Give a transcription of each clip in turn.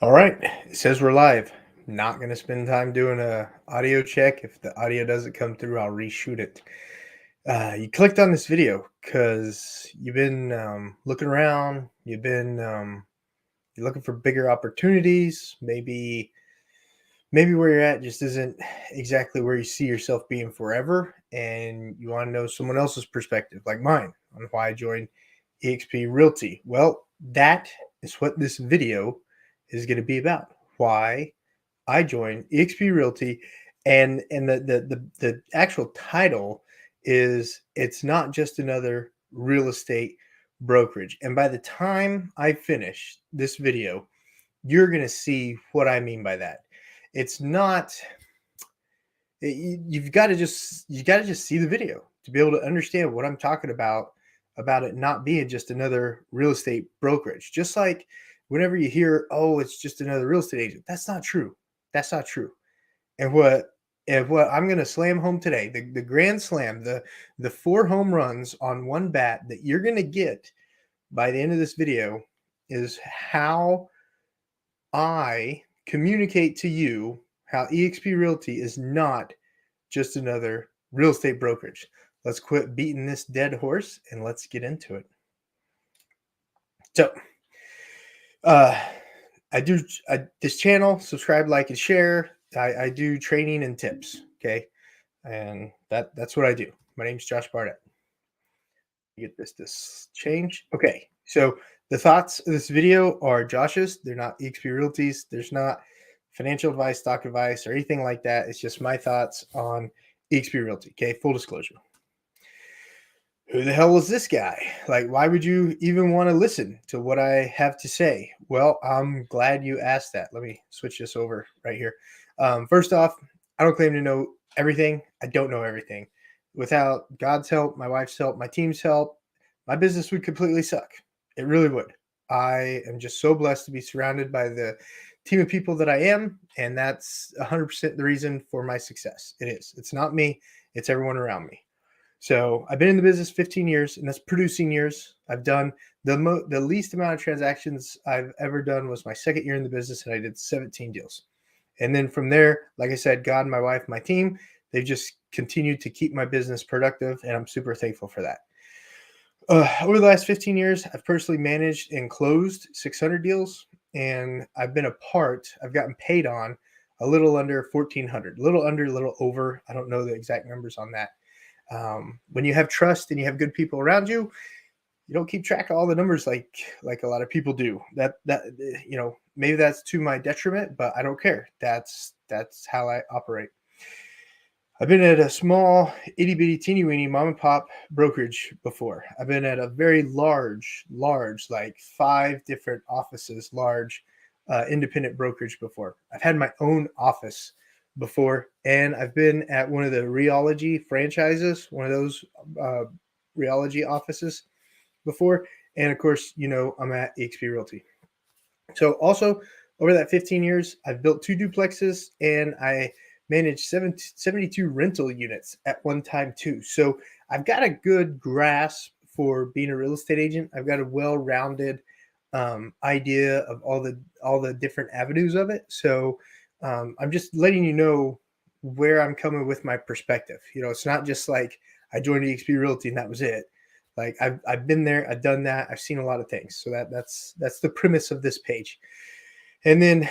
All right, it says we're live. Not going to spend time doing a audio check. If the audio doesn't come through, I'll reshoot it. You clicked on this video because you've been looking around. You're looking for bigger opportunities. Maybe where you're at just isn't exactly where you see yourself being forever, and you want to know someone else's perspective, like mine, on why I joined eXp Realty. Well, that is what this video is going to be about. Why I joined eXp Realty, and the actual title is it's not just another real estate brokerage. And by the time I finish this video, you're going to see what I mean by that. It's not you've got to just see the video to be able to understand what I'm talking about it not being just another real estate brokerage. Just like whenever you hear, oh, it's just another real estate agent, that's not true. That's not true. And what I'm going to slam home today, the grand slam, the 4 home runs on one bat that you're going to get by the end of this video is how I communicate to you how eXp Realty is not just another real estate brokerage. Let's quit beating this dead horse and let's get into it. So, this channel, subscribe, like, and share. I do training and tips. Okay, and that's what I do. My name's Josh Barnett. Get this change. Okay, so the thoughts of this video are Josh's. They're not eXp Realty's. There's not financial advice, stock advice, or anything like that. It's just my thoughts on eXp Realty. Okay, full disclosure. Who the hell is this guy? Like, why would you even want to listen to what I have to say? Well, I'm glad you asked that. Let me switch this over right here. First off, I don't claim to know everything. I don't know everything. Without God's help, my wife's help, my team's help, my business would completely suck. It really would. I am just so blessed to be surrounded by the team of people that I am, and that's 100% the reason for my success. It is. It's not me. It's everyone around me. So I've been in the business 15 years, and that's producing years. I've done the least amount of transactions I've ever done was my second year in the business, and I did 17 deals. And then from there, like I said, God, my wife, my team, they've just continued to keep my business productive, and I'm super thankful for that. Over the last 15 years, I've personally managed and closed 600 deals, and I've gotten paid on a little under 1,400, a little under, a little over. I don't know the exact numbers on that. When you have trust and you have good people around you, you don't keep track of all the numbers like a lot of people do. That maybe that's to my detriment, but I don't care. That's how I operate. I've been at a small itty bitty teeny weeny mom and pop brokerage before. I've been at a very large, like 5 different offices, large independent brokerage before. I've had my own office before, and I've been at one of the Realty franchises, one of those Realty offices before. And of course, I'm at eXp Realty. So also over that 15 years, I've built 2 duplexes and I managed 72 rental units at one time too. So I've got a good grasp for being a real estate agent. I've got a well-rounded idea of all the different avenues of it. So I'm just letting you know where I'm coming with my perspective. It's not just like I joined eXp Realty and that was it. Like I've been there, I've done that, I've seen a lot of things. So that's the premise of this page. And then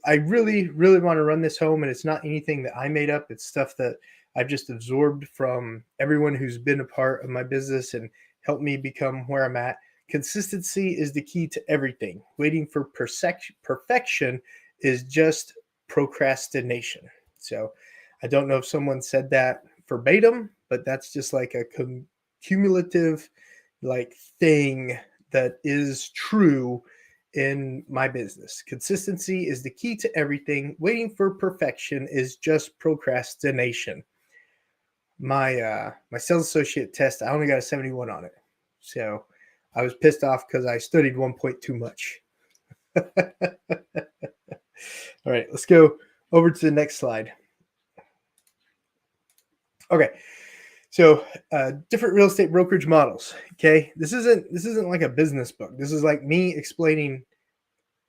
I really, really want to run this home, and it's not anything that I made up. It's stuff that I've just absorbed from everyone who's been a part of my business and helped me become where I'm at. Consistency is the key to everything. Waiting for perfection is just procrastination. So I don't know if someone said that verbatim, but that's just like a cumulative thing that is true in my business. Consistency is the key to everything. Waiting for perfection is just procrastination. My sales associate test, I only got a 71 on it. So I was pissed off because I studied 1 point too much. All right, let's go over to the next slide. Okay. So different real estate brokerage models. Okay. This isn't like a business book. This is like me explaining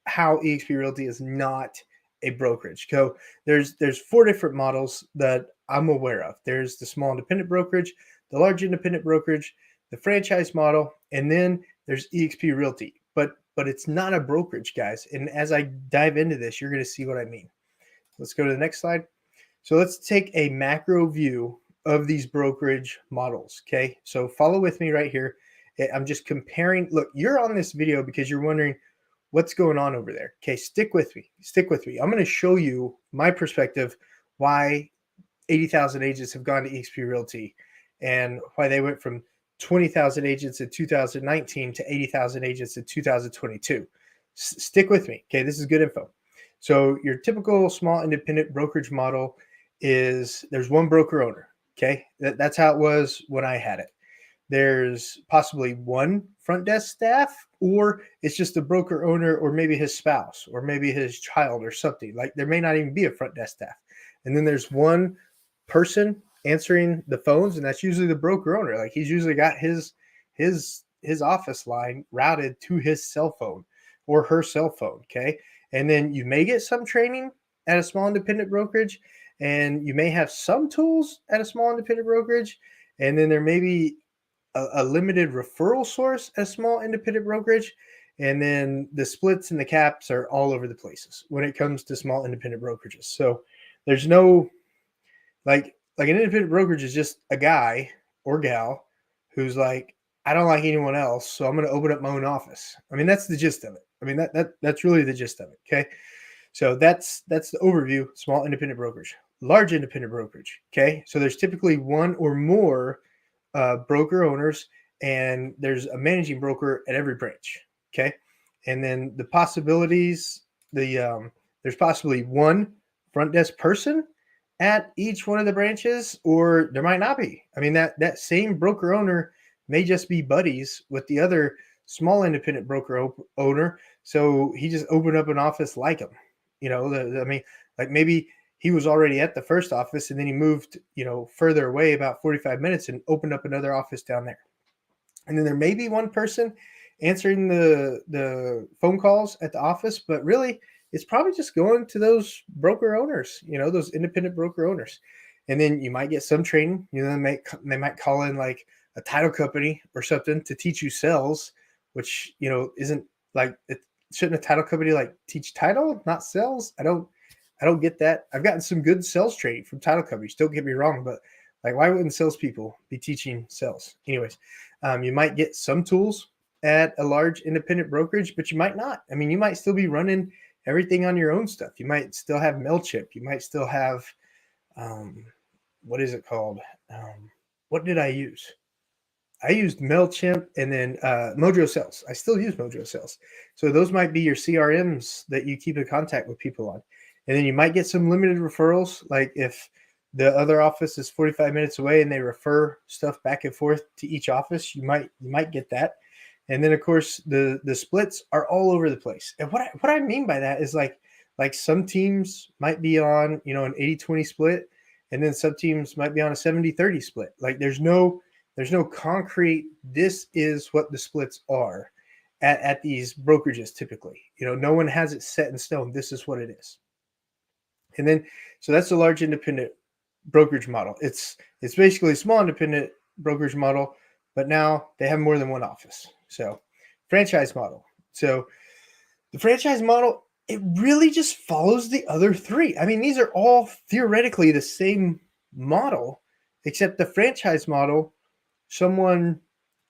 how eXp Realty is not a brokerage. So there's 4 different models that I'm aware of. There's the small independent brokerage, the large independent brokerage, the franchise model, and then there's eXp Realty. But it's not a brokerage, guys. And as I dive into this, you're going to see what I mean. Let's go to the next slide. So let's take a macro view of these brokerage models. Okay. So follow with me right here. I'm just comparing. Look, you're on this video because you're wondering what's going on over there. Okay. Stick with me. Stick with me. I'm going to show you my perspective why 80,000 agents have gone to eXp Realty and why they went from 20,000 agents in 2019 to 80,000 agents in 2022. Stick with me. Okay. This is good info. So your typical small independent brokerage model is there's one broker owner. Okay. That's how it was when I had it. There's possibly one front desk staff, or it's just a broker owner, or maybe his spouse, or maybe his child, or something. Like there may not even be a front desk staff. And then there's one person answering the phones, and that's usually the broker owner. Like he's usually got his office line routed to his cell phone or her cell phone. Okay. And then you may get some training at a small independent brokerage, and you may have some tools at a small independent brokerage. And then there may be a limited referral source at a small independent brokerage. And then the splits and the caps are all over the places when it comes to small independent brokerages. So there's no like an independent brokerage is just a guy or gal who's like, I don't like anyone else, so I'm going to open up my own office. I mean, that's the gist of it. I mean, that's really the gist of it. Okay. So that's the overview. Small independent brokerage, large independent brokerage. Okay. So there's typically one or more broker owners, and there's a managing broker at every branch. Okay. And then the possibilities, there's possibly one front desk person at each one of the branches, or there might not be. I mean, that same broker owner may just be buddies with the other small independent broker owner. So he just opened up an office like him. I mean, like maybe he was already at the first office and then he moved, further away about 45 minutes and opened up another office down there. And then there may be one person answering the phone calls at the office, but really it's probably just going to those broker owners, those independent broker owners. And then you might get some training, they might call in like a title company or something to teach you sales, which, isn't like, shouldn't a title company like teach title, not sales? I don't get that. I've gotten some good sales training from title companies. Don't get me wrong, but like, why wouldn't salespeople be teaching sales? Anyways, you might get some tools at a large independent brokerage, but you might not. I mean, you might still be running everything on your own stuff. You might still have MailChimp. You might still have, what is it called? What did I use? I used MailChimp and then Mojo Sales. I still use Mojo Sales. So those might be your CRMs that you keep in contact with people on. And then you might get some limited referrals. Like if the other office is 45 minutes away and they refer stuff back and forth to each office, you might get that. And then of course the splits are all over the place. And what I mean by that is like some teams might be on, an 80-20 split, and then some teams might be on a 70-30 split. Like there's no concrete, this is what the splits are at these brokerages typically. No one has it set in stone. This is what it is. And then, so that's a large independent brokerage model. It's basically a small independent brokerage model, but now they have more than one office. So franchise model. So the franchise model, it really just follows the other three. I mean, these are all theoretically the same model, except the franchise model, someone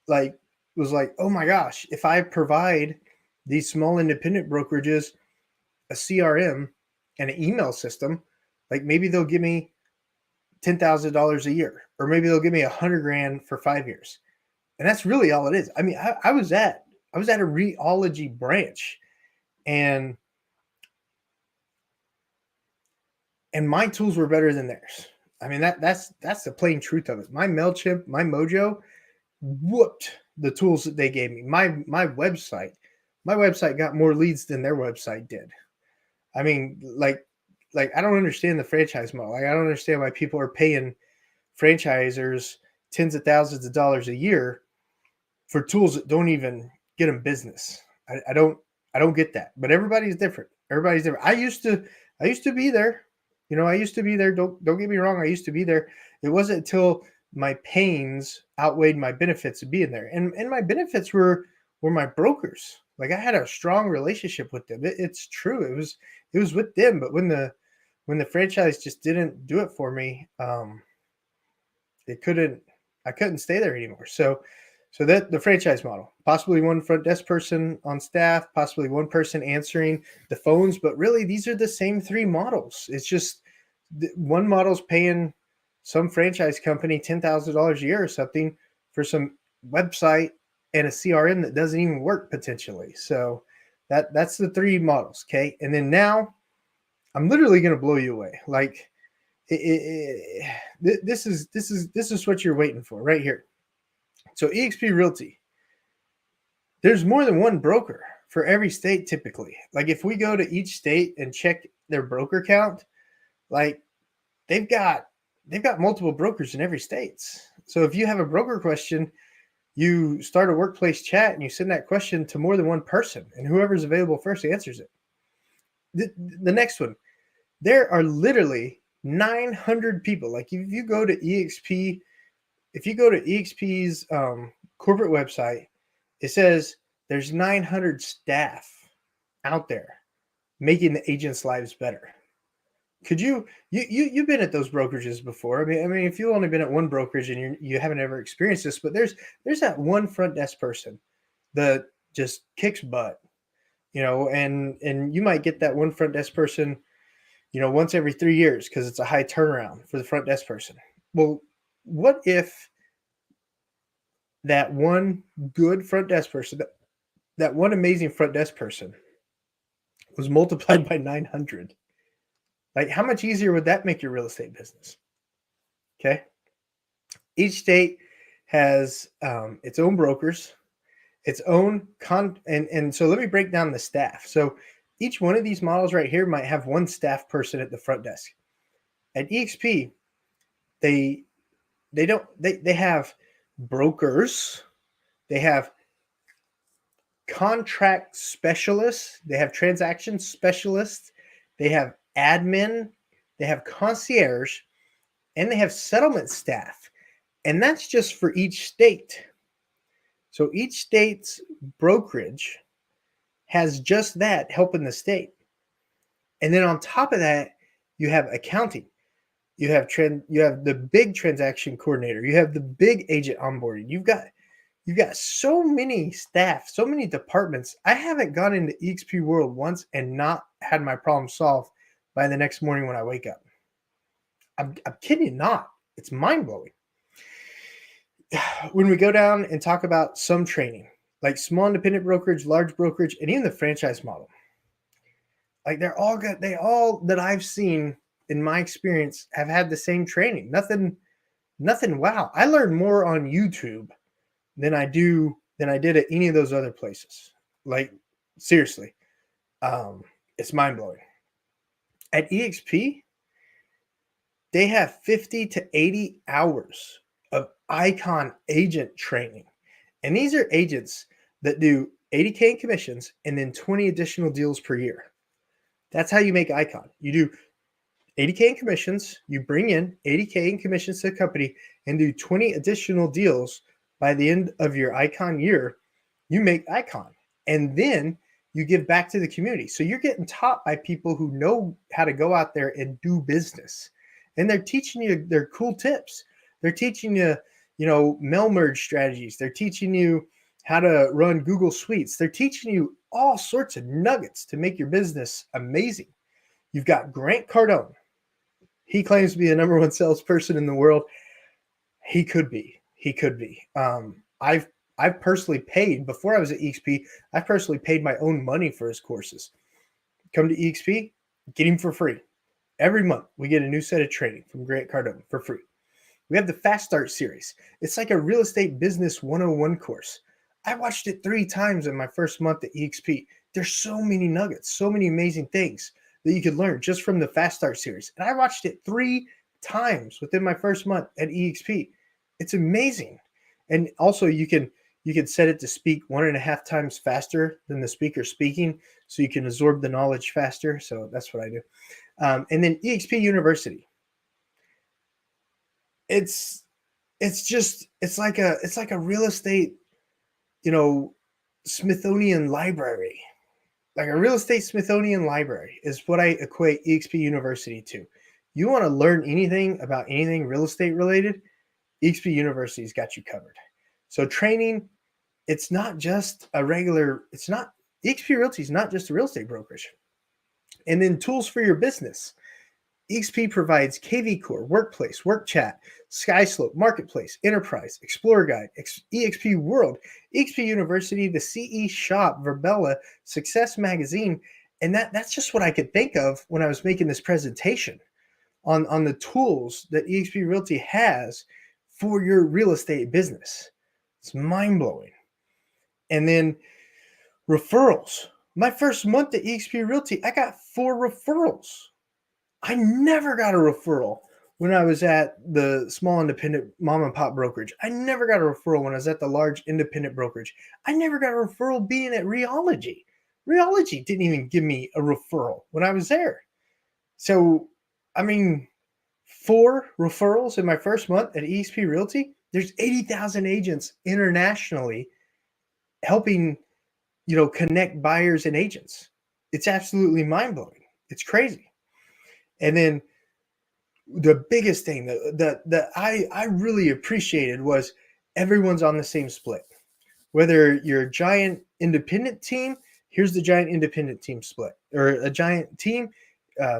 was like, oh my gosh, if I provide these small independent brokerages a CRM and an email system, like maybe they'll give me $10,000 a year, or maybe they'll give me $100,000 for 5 years. And that's really all it is. I mean, I was at a Realogy branch, and my tools were better than theirs. I mean, that's the plain truth of it. My MailChimp, my Mojo whooped the tools that they gave me. My website got more leads than their website did. I mean, like I don't understand the franchise model. Like I don't understand why people are paying franchisors tens of thousands of dollars a year for tools that don't even get them business. I don't I don't get that, but everybody's different. Everybody's different. I used to be there. I used to be there. Don't get me wrong. I used to be there. It wasn't until my pains outweighed my benefits of being there, and my benefits were my brokers. Like I had a strong relationship with them. It's true. It was with them, but when the franchise just didn't do it for me, it couldn't. I couldn't stay there anymore. So that the franchise model, possibly one front desk person on staff, possibly one person answering the phones, but really these are the same three models. It's just one model's paying some franchise company $10,000 a year or something for some website and a CRM that doesn't even work potentially. So that's the three models. Okay. And then now I'm literally going to blow you away. Like this is what you're waiting for right here. So eXp Realty, there's more than one broker for every state typically. Like if we go to each state and check their broker count, like they've got multiple brokers in every state. So if you have a broker question, you start a workplace chat and you send that question to more than one person, and whoever's available first answers it. The next one, there are literally 900 people. Like if you go to eXp, if you go to eXp's corporate website, it says there's 900 staff out there making the agents' lives better. Could you've been at those brokerages before? I mean, if you've only been at one brokerage and you haven't ever experienced this, but there's that one front desk person that just kicks butt, and you might get that one front desk person, once every 3 years because it's a high turnaround for the front desk person. Well, what if that one good front desk person, that one amazing front desk person was multiplied by 900? Like, how much easier would that make your real estate business? Okay. Each state has its own brokers, its own and so let me break down the staff. So each one of these models right here might have one staff person at the front desk. At eXp, they have brokers, they have contract specialists, they have transaction specialists, they have admin, they have concierge, and they have settlement staff. And that's just for each state. So each state's brokerage has just that helping the state. And then on top of that, you have accounting. You have the big transaction coordinator. You have the big agent onboarding. You've got so many staff, so many departments. I haven't gone into eXp World once and not had my problem solved by the next morning when I wake up. I'm kidding you not. It's mind-blowing. When we go down and talk about some training, like small independent brokerage, large brokerage, and even the franchise model, like they all that I've seen in my experience have had the same training. Nothing. Wow. I learned more on YouTube than I did at any of those other places. Like seriously, it's mind blowing. At eXp, they have 50 to 80 hours of icon agent training. And these are agents that do 80K in commissions and then 20 additional deals per year. That's how you make icon. You do 80K in commissions, you bring in 80K in commissions to the company and do 20 additional deals. By the end of your icon year, you make icon. And then you give back to the community. So you're getting taught by people who know how to go out there and do business. And they're teaching you their cool tips. They're teaching you, mail merge strategies. They're teaching you how to run Google Suites. They're teaching you all sorts of nuggets to make your business amazing. You've got Grant Cardone. He claims to be the number one salesperson in the world. He could be. I've personally paid, before I was at eXp, I personally paid my own money for his courses. Come to eXp, get him for free. Every month, we get a new set of training from Grant Cardone for free. We have the Fast Start series. It's like a real estate business 101 course. I watched it 3 times in my first month at eXp. There's so many nuggets, so many amazing things that you could learn just from the Fast Start series. And I watched it 3 times within my first month at eXp. It's amazing. And also you can You can set it to speak 1.5 times faster than the speaker speaking, so you can absorb the knowledge faster. So that's what I do. And then eXp University. It's like a real estate, Smithsonian library. Like a real estate Smithsonian library is what I equate eXp University to. You want to learn anything about anything real estate related, eXp University's got you covered. So training, it's not just eXp Realty is not just a real estate brokerage. And then tools for your business. eXp provides KV Core, Workplace, Work Chat, SkySlope, Marketplace, Enterprise, Explorer Guide, eXp World, eXp University, the CE Shop, Verbella, Success Magazine. And that's just what I could think of when I was making this presentation on the tools that eXp Realty has for your real estate business. It's mind-blowing. And then referrals. My first month at eXp Realty, I got 4 referrals. I never got a referral when I was at the small independent mom and pop brokerage. I never got a referral when I was at the large independent brokerage. I never got a referral being at Realty. Realty didn't even give me a referral when I was there. So, 4 referrals in my first month at eXp Realty. There's 80,000 agents internationally helping, connect buyers and agents. It's absolutely mind-blowing. It's crazy. And then the biggest thing that I really appreciated was everyone's on the same split. Whether you're a giant independent team, here's the giant independent team split, or a giant team.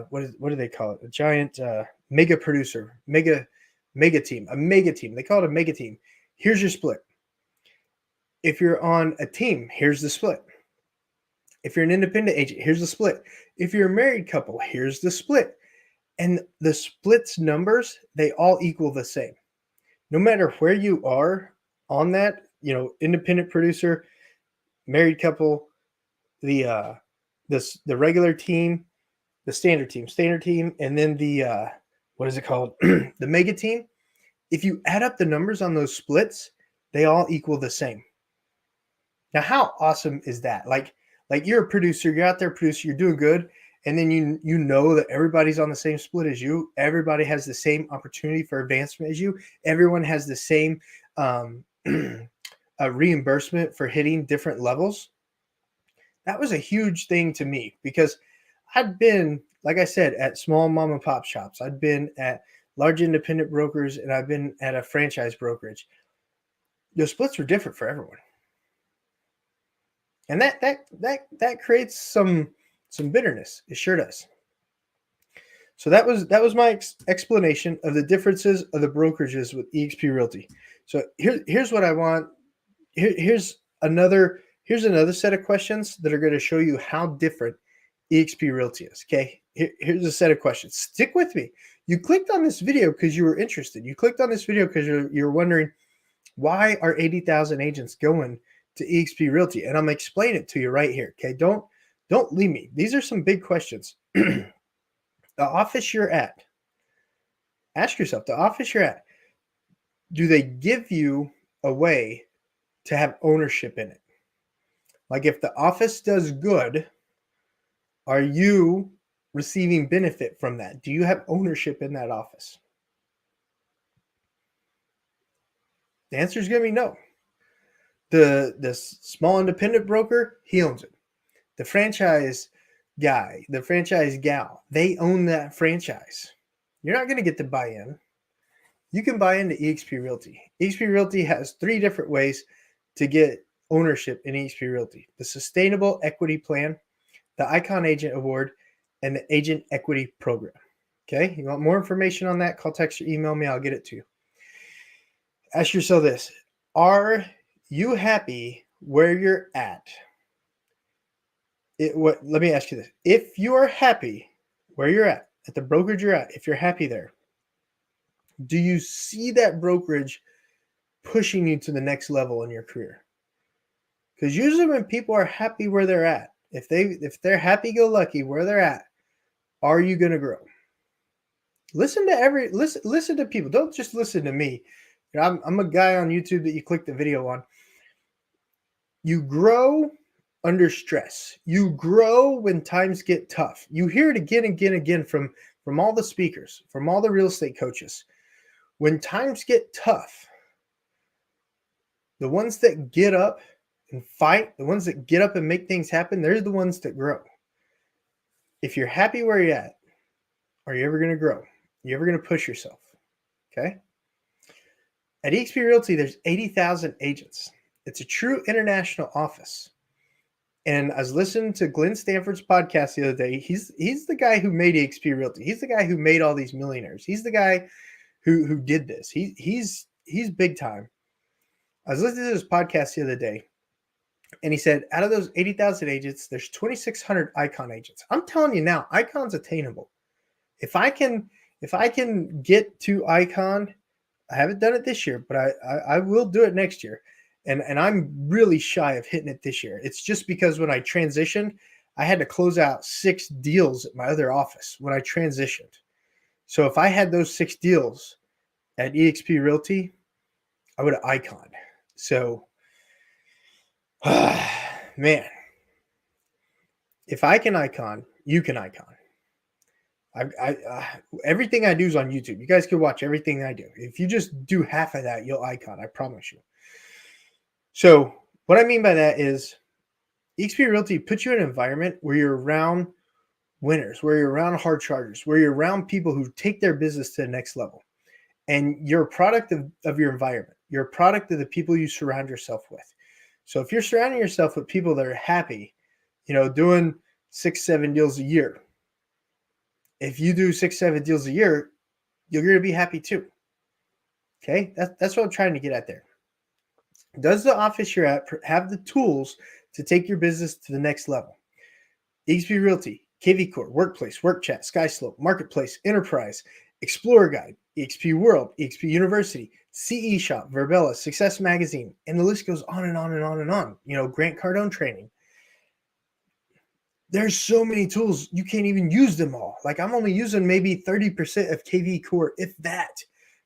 What do they call it? A giant mega producer, mega team, a mega team. They call it a mega team. Here's your split. If you're on a team, here's the split. If you're an independent agent, here's the split. If you're a married couple, here's the split. And the splits numbers, they all equal the same. No matter where you are on that, independent producer, married couple, the regular team, the standard team, and then the what is it called? The mega team. If you add up the numbers on those splits, they all equal the same. Now, how awesome is that? Like you're a producer, you're out there producer, you're doing good. And then you know that everybody's on the same split as you. Everybody has the same opportunity for advancement as you. Everyone has the same reimbursement for hitting different levels. That was a huge thing to me because I'd been, like I said, at small mom and pop shops. I'd been at large independent brokers, and I've been at a franchise brokerage. The splits were different for everyone. And that creates some bitterness. It sure does. So that was my explanation of the differences of the brokerages with eXp Realty. So here's what I want. Here's another set of questions that are going to show you how different eXp Realty is. Okay, here's a set of questions. Stick with me. You clicked on this video because you were interested. You clicked on this video because you're wondering, why are 80,000 agents going to eXp Realty? And I'm going to explain it to you right here. Okay, don't leave me. These are some big questions. The office you're at. Ask yourself, the office you're at, do they give you a way to have ownership in it? Like if the office does good, are you receiving benefit from that? Do you have ownership in that office? The answer is going to be no. The small independent broker, he owns it. The franchise guy, the franchise gal, they own that franchise. You're not going to get the buy-in. You can buy into eXp Realty. eXp Realty has 3 different ways to get ownership in eXp Realty: the Sustainable Equity Plan, the Icon Agent Award, and the Agent Equity Program. Okay, you want more information on that? Call, text, or email me. I'll get it to you. Ask yourself this: are you happy where you're at? Let me ask you this: if you are happy where you're at the brokerage you're at, if you're happy there, do you see that brokerage pushing you to the next level in your career? Because usually when people are happy where they're at, if they're happy-go-lucky where they're at, are you going to grow? Listen to people. Don't just listen to me. I'm a guy on YouTube that you click the video on. You grow under stress. You grow when times get tough. You hear it again, again, again from all the speakers, from all the real estate coaches. When times get tough, the ones that get up and fight, the ones that get up and make things happen, they're the ones that grow. If you're happy where you're at, are you ever going to grow? Are you ever going to push yourself? Okay. At eXp Realty, there's 80,000 agents. It's a true international office. And I was listening to Glenn Stanford's podcast the other day. He's the guy who made eXp Realty. He's the guy who made all these millionaires. He's the guy who did this. He's big time. I was listening to his podcast the other day, and he said out of those 80,000 agents, there's 2,600 icon agents. I'm telling you now, icon's attainable. If I can get to icon, I haven't done it this year, but I will do it next year. And I'm really shy of hitting it this year. It's just because when I transitioned, I had to close out 6 deals at my other office when I transitioned. So if I had those 6 deals at eXp Realty, I would have iconed. So, man, if I can icon, you can icon. Everything I do is on YouTube. You guys can watch everything I do. If you just do half of that, you'll icon. I promise you. So what I mean by that is eXp Realty puts you in an environment where you're around winners, where you're around hard chargers, where you're around people who take their business to the next level. And you're a product of your environment. You're a product of the people you surround yourself with. So if you're surrounding yourself with people that are happy, doing 6-7 deals a year, if you do 6-7 deals a year, you're going to be happy too. Okay, that's what I'm trying to get at there. Does the office you're at have the tools to take your business to the next level? eXp Realty, KV Core, Workplace, WorkChat, SkySlope, Marketplace, Enterprise, Explorer Guide, eXp World, eXp University, CE Shop, Verbella, Success Magazine, and the list goes on and on and on and on. Grant Cardone training. There's so many tools, you can't even use them all. Like I'm only using maybe 30% of KV Core, if that,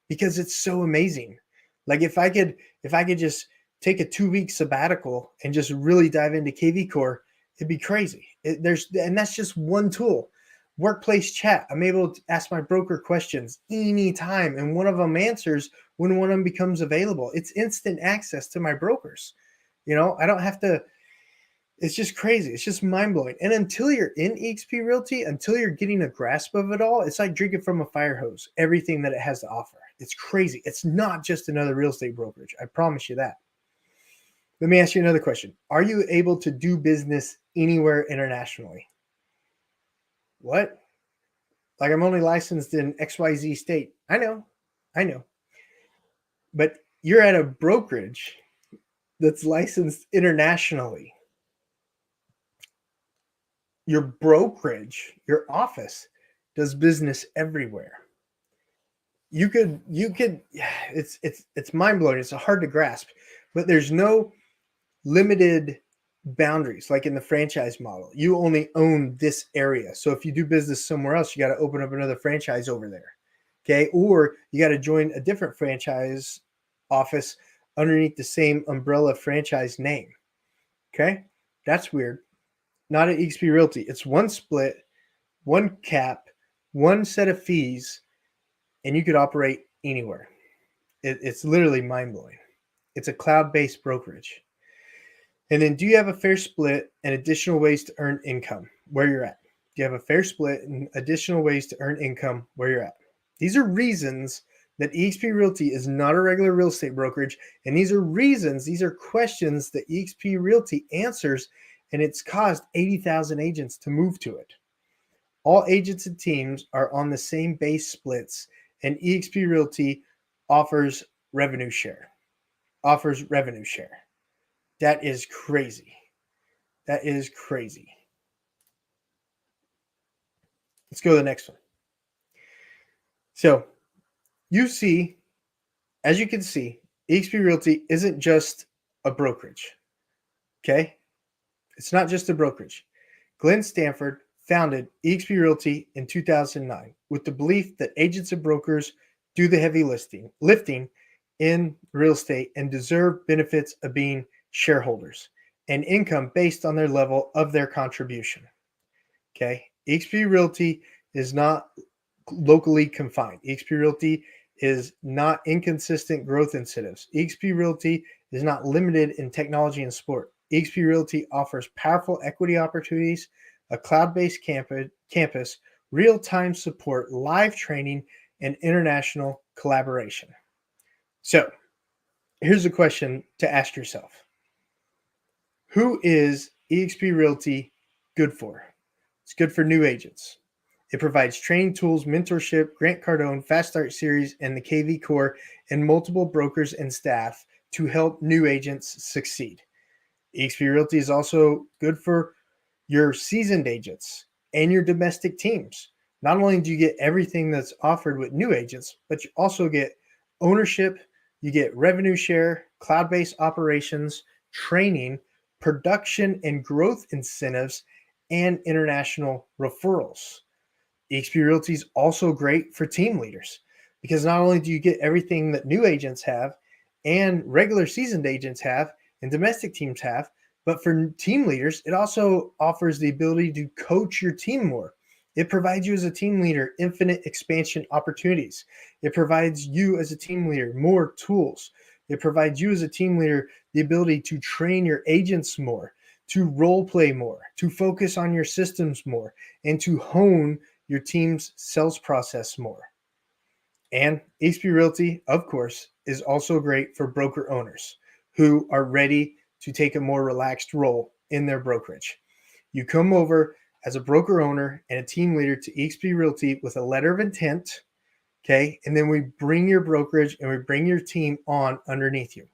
because it's so amazing. Like if I could just take a 2-week sabbatical and just really dive into KV Core, it'd be crazy. And that's just one tool. Workplace chat. I'm able to ask my broker questions anytime, and one of them answers when one of them becomes available. It's instant access to my brokers. I don't have to. It's just crazy. It's just mind-blowing. And until you're in eXp Realty, until you're getting a grasp of it all, it's like drinking from a fire hose, everything that it has to offer. It's crazy. It's not just another real estate brokerage. I promise you that. Let me ask you another question. Are you able to do business anywhere internationally? What? Like I'm only licensed in XYZ state. I know. But you're at a brokerage that's licensed internationally. Your brokerage, your office does business everywhere. You could, it's mind-blowing. It's hard to grasp, but there's no limited boundaries. Like in the franchise model, you only own this area. So if you do business somewhere else, you got to open up another franchise over there. Okay. Or you got to join a different franchise office underneath the same umbrella franchise name. Okay. That's weird. Not at eXp Realty. It's one split, one cap, one set of fees, and you could operate anywhere. It's literally mind-blowing. It's a cloud-based brokerage. And then do you have a fair split and additional ways to earn income where you're at? Do you have a fair split and additional ways to earn income where you're at? These are reasons that eXp Realty is not a regular real estate brokerage. And these are questions that eXp Realty answers, and it's caused 80,000 agents to move to it. All agents and teams are on the same base splits, and eXp Realty offers revenue share. That is crazy. Let's go to the next one. So as you can see, eXp Realty isn't just a brokerage. Okay? It's not just a brokerage. Glenn Stanford founded eXp Realty in 2009 with the belief that agents and brokers do the heavy lifting in real estate and deserve benefits of being shareholders. and income based on their level of their contribution. Okay. eXp Realty is not locally confined. eXp Realty is not inconsistent growth incentives. eXp Realty is not limited in technology and sport. eXp Realty offers powerful equity opportunities, a cloud-based campus, real-time support, live training, and international collaboration. So here's a question to ask yourself. Who is eXp Realty good for? It's good for new agents. It provides training tools, mentorship, Grant Cardone, Fast Start Series, and the KV Core, and multiple brokers and staff to help new agents succeed. eXp Realty is also good for your seasoned agents and your domestic teams. Not only do you get everything that's offered with new agents, but you also get ownership, you get revenue share, cloud-based operations, training, production and growth incentives, and international referrals. eXp Realty is also great for team leaders because not only do you get everything that new agents have and regular seasoned agents have and domestic teams have, but for team leaders, it also offers the ability to coach your team more. It provides you as a team leader infinite expansion opportunities. It provides you as a team leader more tools. It provides you as a team leader the ability to train your agents more, to role play more, to focus on your systems more, and to hone your team's sales process more. And eXp Realty, of course, is also great for broker owners who are ready to take a more relaxed role in their brokerage. You come over as a broker owner and a team leader to eXp Realty with a letter of intent, okay? And then we bring your brokerage and we bring your team on underneath you.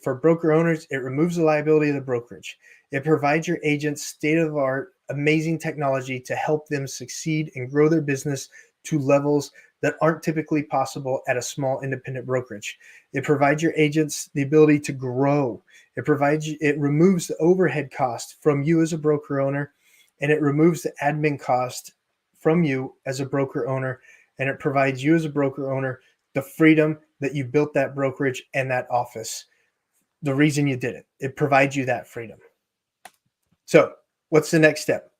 For broker owners, it removes the liability of the brokerage. It provides your agents state-of-the-art, amazing technology to help them succeed and grow their business to levels that aren't typically possible at a small independent brokerage. It provides your agents the ability to grow. It removes the overhead cost from you as a broker owner, and it removes the admin cost from you as a broker owner, and it provides you as a broker owner the freedom that you built that brokerage and that office. The reason you did it. It provides you that freedom. So what's the next step?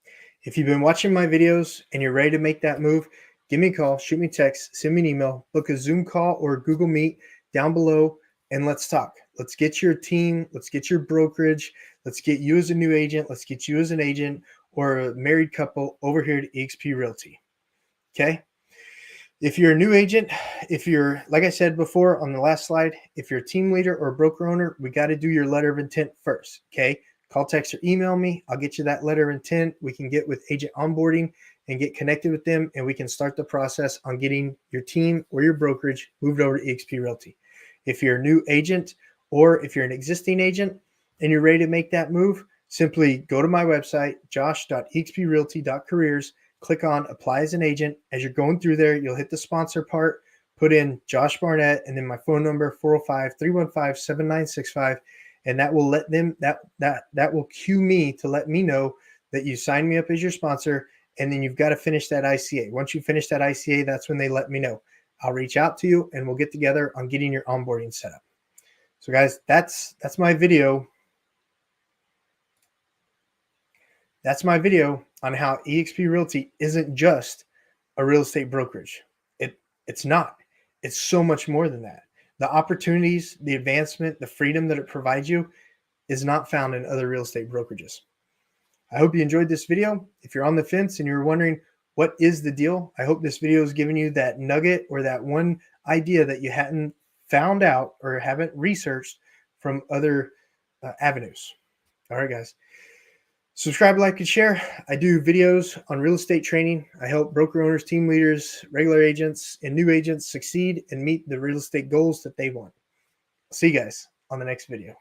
If you've been watching my videos and you're ready to make that move, give me a call, shoot me a text, send me an email, book a Zoom call or a Google Meet down below, and let's talk. Let's get your team. Let's get your brokerage. Let's get you as a new agent. Let's get you as an agent or a married couple over here to eXp Realty. Okay? If you're a new agent, if you're, like I said before on the last slide, if you're a team leader or a broker owner, we got to do your letter of intent first. Okay. Call, text, or email me. I'll get you that letter of intent. We can get with agent onboarding and get connected with them, and we can start the process on getting your team or your brokerage moved over to eXp Realty. If you're a new agent or if you're an existing agent and you're ready to make that move, simply go to my website, josh.exprealty.careers. Click on apply as an agent. As you're going through there, you'll hit the sponsor part, put in Josh Barnett, and then my phone number 405-315-7965, and that will let them that will cue me to let me know that you signed me up as your sponsor, and then you've got to finish that ICA. Once you finish that ICA, that's when they let me know. I'll reach out to you and we'll get together on getting your onboarding set up. So guys, that's my video. That's my video on how eXp Realty isn't just a real estate brokerage. It's not. It's so much more than that. The opportunities, the advancement, the freedom that it provides you is not found in other real estate brokerages. I hope you enjoyed this video. If you're on the fence and you're wondering what is the deal, I hope this video has given you that nugget or that one idea that you hadn't found out or haven't researched from other avenues. All right, guys. Subscribe, like, and share. I do videos on real estate training. I help broker owners, team leaders, regular agents, and new agents succeed and meet the real estate goals that they want. See you guys on the next video.